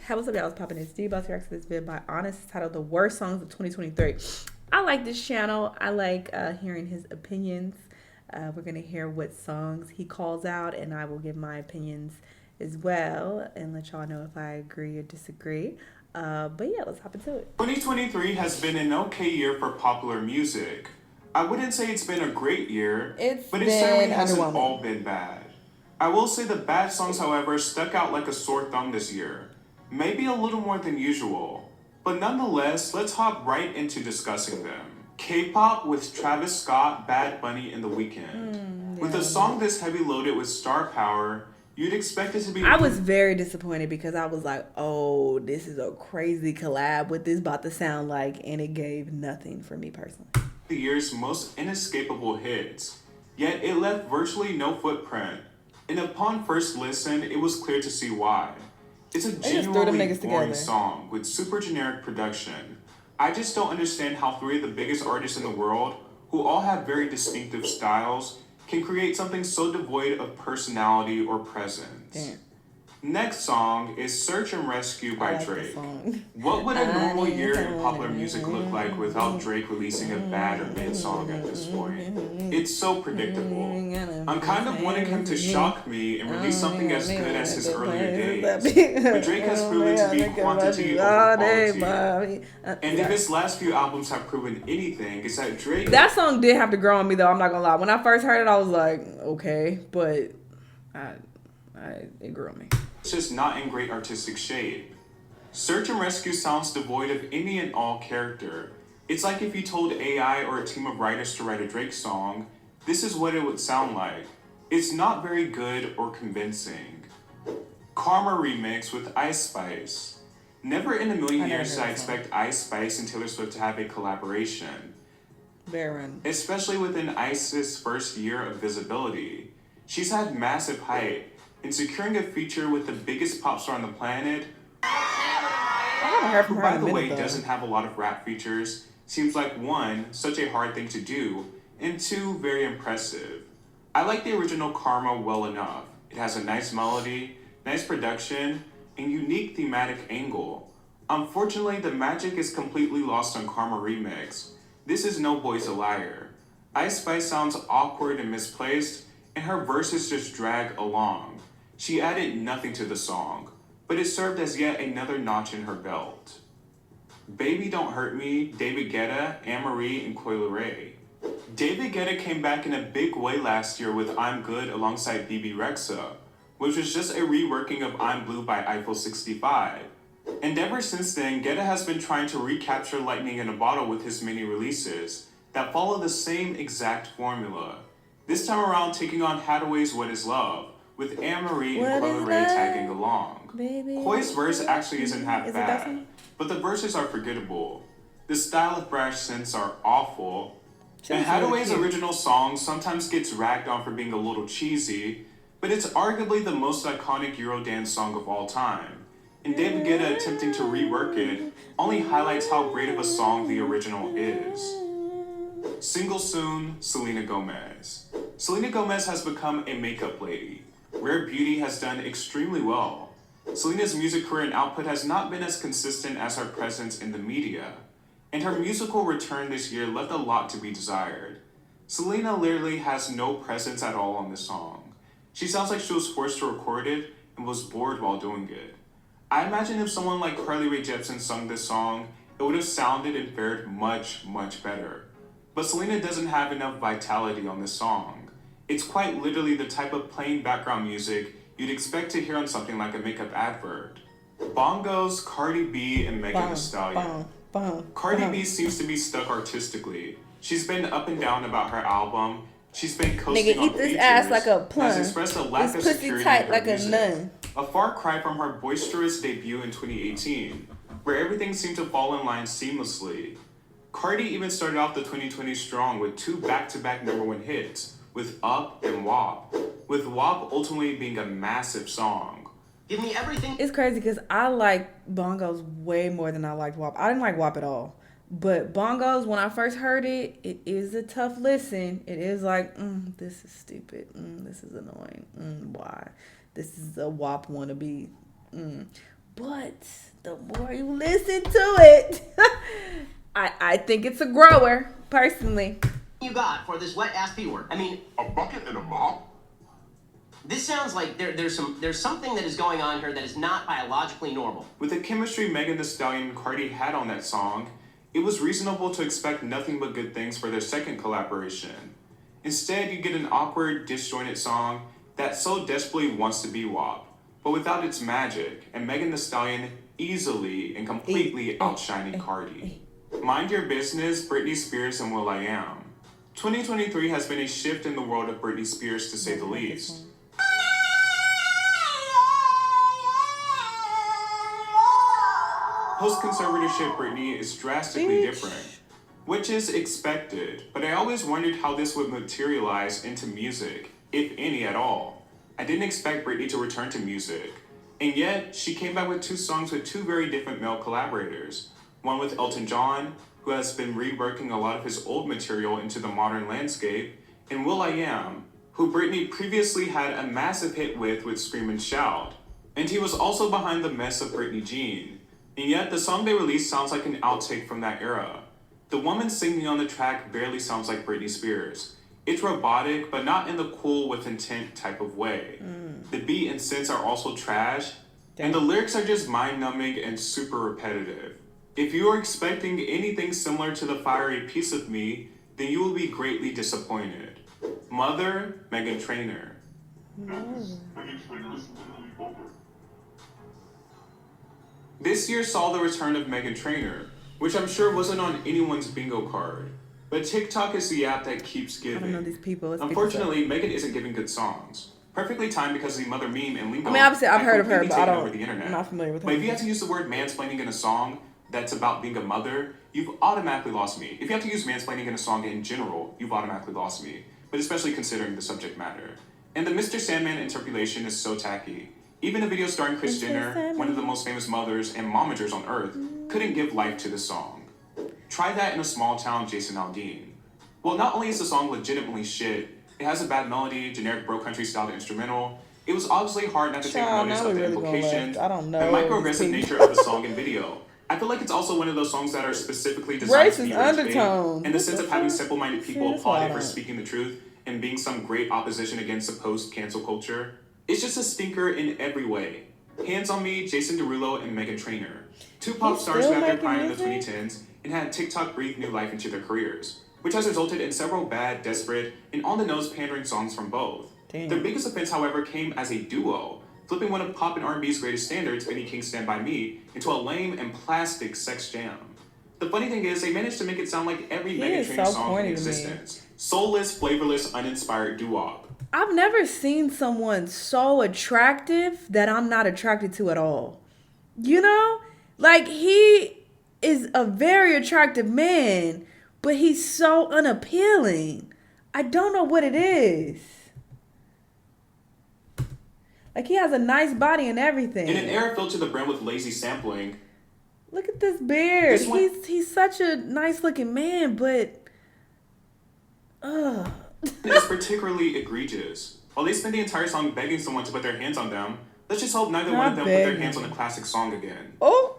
Hey, what's up, y'all? It's popping. It's Steve about to react to this video by Honest. It's titled "The Worst Songs of 2023." I like this channel. I like hearing his opinions. We're gonna hear what songs he calls out, and I will give my opinions as well, and let y'all know if I agree or disagree. But yeah, let's hop into it. 2023 has been an okay year for popular music. I wouldn't say it's been a great year, but it certainly hasn't all been bad. I will say the bad songs, however, stuck out like a sore thumb this year. Maybe a little more than usual. But nonetheless, let's hop right into discussing them. K-pop with Travis Scott, Bad Bunny, and The Weeknd. With a song this heavy loaded with star power, you'd expect it to be... I was very disappointed because I was like, oh, this is a crazy collab. What this about to sound like, and it gave nothing for me personally. The year's most inescapable hits, yet it left virtually no footprint. And upon first listen, it was clear to see why. It's a genuinely boring song with super generic production. I just don't understand how three of the biggest artists in the world, who all have very distinctive styles, can create something so devoid of personality or presence. Damn. Next song is Search and Rescue by Drake. What would a normal year in popular music look like without Drake releasing a bad or mid song at this point? It's so predictable. I'm kind of wanting him to shock me and release something as good as his earlier days. But Drake has proven to be quantity over quality. And if his last few albums have proven anything, it's that Drake... That song did have to grow on me though, I'm not gonna lie. When I first heard it, I was like, okay, but it grew on me. It's just not in great artistic shape. Search and Rescue sounds devoid of any and all character. It's like if you told AI or a team of writers to write a Drake song, this is what it would sound like. It's not very good or convincing. Karma remix with Ice Spice. Never in a million years did I expect Ice Spice and Taylor Swift to have a collaboration. Especially within Ice's first year of visibility. She's had massive hype, and securing a feature with the biggest pop star on the planet, who by the way doesn't have a lot of rap features, seems like one, such a hard thing to do, and two, very impressive. I like the original Karma well enough. It has a nice melody, nice production, and unique thematic angle. Unfortunately, the magic is completely lost on Karma Remix. This is No Boy's a Liar. Ice Spice sounds awkward and misplaced, and her verses just drag along. She added nothing to the song, but it served as yet another notch in her belt. Baby Don't Hurt Me, David Guetta, Anne-Marie, and Coi Leray. David Guetta came back in a big way last year with I'm Good alongside BB Rexa, which was just a reworking of I'm Blue by Eiffel 65. And ever since then, Guetta has been trying to recapture lightning in a bottle with his mini releases that follow the same exact formula. This time around taking on Hathaway's What Is Love, with Anne-Marie and Coi Leray tagging along. Coi's verse actually isn't half bad, but the verses are forgettable. The style of brash synths are awful, and Hathaway's original song sometimes gets ragged on for being a little cheesy, but it's arguably the most iconic Eurodance song of all time. And David Guetta attempting to rework it only highlights how great of a song the original is. Single soon, Selena Gomez. Selena Gomez has become a makeup lady. Rare Beauty has done extremely well. Selena's music career and output has not been as consistent as her presence in the media, and her musical return this year left a lot to be desired. Selena literally has no presence at all on this song. She sounds like she was forced to record it and was bored while doing it. I imagine if someone like Carly Rae Jepsen sung this song, it would have sounded and fared much, much better. But Selena doesn't have enough vitality on this song. It's quite literally the type of plain background music you'd expect to hear on something like a makeup advert. Bongos, Cardi B, and Megan Thee Stallion. Cardi B seems to be stuck artistically. She's been up and down about her album. She's been coasting on features, ass like a plum. Has expressed a lack of security in her music. A far cry from her boisterous debut in 2018, where everything seemed to fall in line seamlessly. Cardi even started off the 2020 strong with two back-to-back #1 hits, with Up and WAP, with WAP ultimately being a massive song. Give me everything. It's crazy because I like Bongos way more than I liked WAP. I didn't like WAP at all. But Bongos, when I first heard it, it is a tough listen. It is like, this is stupid. This is annoying. Why? This is a WAP wannabe. But the more you listen to it, I think it's a grower, personally. You got for this wet ass P word? I mean, A bucket and a mop? this sounds like there's something that is going on here that is not biologically normal. With the chemistry Megan Thee Stallion and Cardi had on that song, it was reasonable to expect nothing but good things for their second collaboration. Instead, you get an awkward, disjointed song that so desperately wants to be WAP, but without its magic, and Megan Thee Stallion easily and completely outshining Cardi. Mind Your Business, Britney Spears, and will.i.am. 2023 has been a shift in the world of Britney Spears, to say the least. Post-conservatorship Britney is drastically different, which is expected, but I always wondered how this would materialize into music, if any at all. I didn't expect Britney to return to music, and yet she came back with 2 songs with 2 very different male collaborators. One with Elton John, who has been reworking a lot of his old material into the modern landscape, and will.i.am, who Britney previously had a massive hit with Scream and Shout. And he was also behind the mess of Britney Jean. And yet, the song they released sounds like an outtake from that era. The woman singing on the track barely sounds like Britney Spears. It's robotic, but not in the cool with intent type of way. The beat and synths are also trash, and the lyrics are just mind-numbing and super repetitive. If you are expecting anything similar to the fiery Piece of Me, then you will be greatly disappointed. Mother, Meghan Trainor. This year saw the return of Meghan Trainor, which I'm sure wasn't on anyone's bingo card. But TikTok is the app that keeps I don't know giving. these people. Let's Unfortunately, Meghan isn't giving good songs. Perfectly timed because the mother meme and lingo. I mean, obviously, I've have heard of her, completely but I taken over don't. the internet. I'm not familiar with her. But if you have to use the word mansplaining in a song that's about being a mother, you've automatically lost me. If you have to use mansplaining in a song in general, you've automatically lost me. But especially considering the subject matter. And the Mr. Sandman interpolation is so tacky. Even a video starring Kris Jenner, one of the most famous mothers and momagers on earth, couldn't give life to the song. Try that in a small town Jason Aldean. Well, not only is the song legitimately shit, it has a bad melody, generic bro country styled instrumental. It was obviously hard not to take notice of the implications I don't know. and microaggressive nature of the song and video. I feel like it's also one of those songs that are specifically designed to be undertones. in the sense of having simple-minded people applaud it for don't. speaking the truth and being some great opposition against the post-cancel culture. It's just a stinker in every way. Hands on Me, Jason Derulo, and Meghan Trainor. 2 pop He's stars still who had their making prime in the music? 2010s and had TikTok breathe new life into their careers, which has resulted in several bad, desperate, and on-the-nose pandering songs from both. Damn. Their biggest offense, however, came as a duo, flipping one of pop and R&B's greatest standards, Benny King's Stand By Me, into a lame and plastic sex jam. The funny thing is, they managed to make it sound like every Meghan is Trainor so song corny in to me. existence. Soulless, flavorless, uninspired doo-wop. I've never seen someone so attractive that I'm not attracted to at all. You know? Like, he is a very attractive man, but he's so unappealing. I don't know what it is. Like, he has a nice body and everything. In an era filled to the brim with lazy sampling, Look at this beard. This one- He's such a nice looking man, but it's particularly egregious. While they spend the entire song begging someone to put their hands on them, let's just hope neither one of them put their hands on the classic song again. Oh,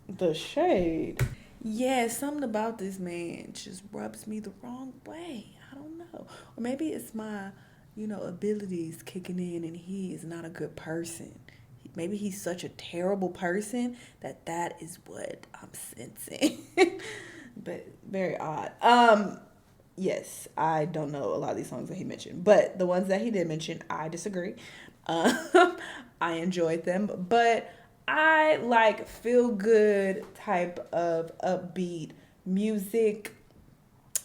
the shade. Yeah, something about this man just rubs me the wrong way. I don't know. Or maybe it's my, abilities kicking in and he is not a good person. Maybe he's such a terrible person that is what I'm sensing. But very odd. Yes, I don't know a lot of these songs that he mentioned, but the ones that he did mention, I disagree. I enjoyed them, but I like feel good type of upbeat music,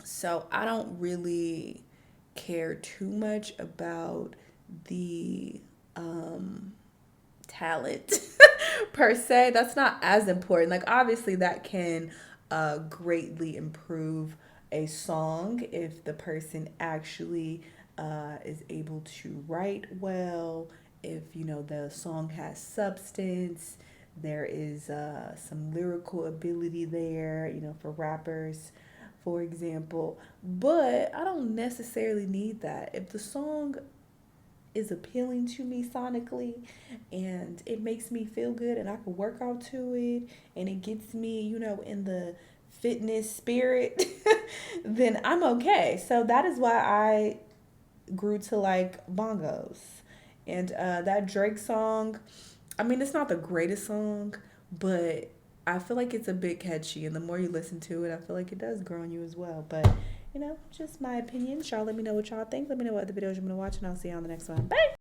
so I don't really care too much about the talent per se. That's not as important. Like, obviously that can greatly improve a song if the person actually is able to write well, if the song has substance, there is some lyrical ability there, for rappers, for example. But I don't necessarily need that. If the song is appealing to me sonically, and it makes me feel good, and I can work out to it, and it gets me, in the fitness spirit, then I'm okay. So that is why I grew to like bongos. And that Drake song, I mean, it's not the greatest song, but I feel like it's a bit catchy. And the more you listen to it, I feel like it does grow on you as well. But, just my opinion. Y'all let me know what y'all think. Let me know what other videos you want to watch, and I'll see you on the next one. Bye!